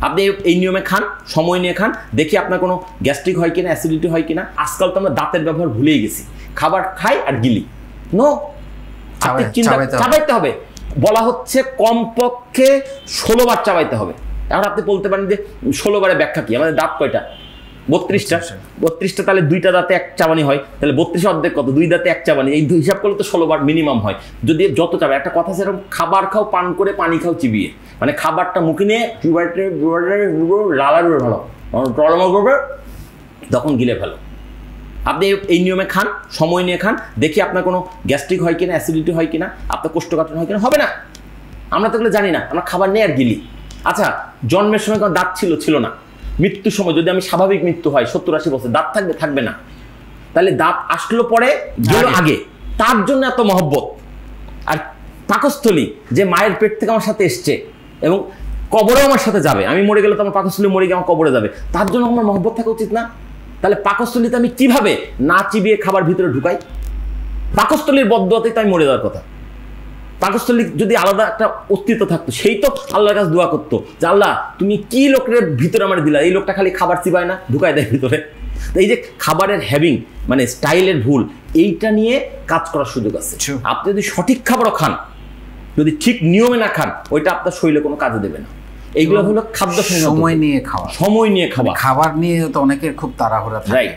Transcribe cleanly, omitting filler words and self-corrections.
আপনি এই নিয়মে খান, সময় নিয়ে খান, দেখি আপনার কোনো গ্যাস্ট্রিক হয় কিনা, অ্যাসিডিটি হয় কিনা। আজকাল তো আমরা দাঁতের ব্যবহার ভুলেই গেছি, খাবার খাই আর গিলি। নো, আপনি চাবাইতে হবে। বলা হচ্ছে কমপক্ষে 16 বার চাবাইতে হবে। এখন আপনি বলতে পারেন যে 16 বারে ব্যাখ্যা কি? আমাদের দাঁত কয়টা? 32টা। 32টা, তাহলে 2টা দাঁতে 1 চাবানি হয়, তাহলে 32 অর্ধেক কত? 2 দাঁতে 1 চাবানি। এই হিসাব করলে তো 16 বার মিনিমাম হয়। যদি যত চাবে, একটা কথা সেরকম, খাবার খাও পান করে, পানি খাও চিবিয়ে। মানে খাবারটা মুখে নিয়ে লালার ভালো টলমল করবে, তখন গিলে ফেলো। আপনি এই নিয়মে খান, সময় নিয়ে খান, দেখি আপনার কোনো গ্যাস্ট্রিক হয় কিনা, অ্যাসিডিটি হয় কিনা, আপনার কোষ্ঠকাঠিন্য হয় কিনা। হবে না, আমরা তো এগুলো জানি না, আমরা খাবার নিয়ে আর গিলি। আচ্ছা, জন্মের সময় কোনো দাঁত ছিল না, মৃত্যুর সময় যদি আমি স্বাভাবিক মৃত্যু হয় 70-80 বছর, দাঁত থাকবে না। তাহলে দাঁত আসলো পরে, গেল আগে, তার জন্য এত মহব্বত। আর পাকস্থলী যে মায়ের পেট থেকে আমার সাথে এসছে এবং কবরেও আমার সাথে যাবে, আমি মরে গেলে তো আমার পাকস্থলী মরে গিয়ে আমার কবরে যাবে, তার জন্য আমার মহব্বত থাকা উচিত না? তাহলে পাকস্থলীতে আমি কিভাবে না চিবিয়ে খাবার ভিতরে ঢুকাই? পাকস্থলীর বদদুয়াতেই তো আমি মরে যাওয়ার কথা। পাকস্থলী যদি আলাদা একটা অস্তিত্ব থাকতো, সেই তো আল্লাহর কাছে দোয়া করতো যে আল্লাহ তুমি কি লোকের ভিতরে আমার দিলা, এই লোকটা খালি খাবার চিবায় না, ঢুকায় দেয় ভিতরে। তো এই যে খাবারের হ্যাভিং, মানে স্টাইলের ভুল, এইটা নিয়ে কাজ করার সুযোগ আছে। আপনি যদি সঠিক খাবারও খান, যদি ঠিক নিয়মে না খান, ওইটা আপনার শরীরে কোনো কাজে দেবে না। এইগুলো হলো খাদ্য সময় নিয়ে খাওয়া, সময় নিয়ে খাওয়া। খাবার নিয়ে তো অনেকের খুব তাড়াহুড়া থাকে। রাইট।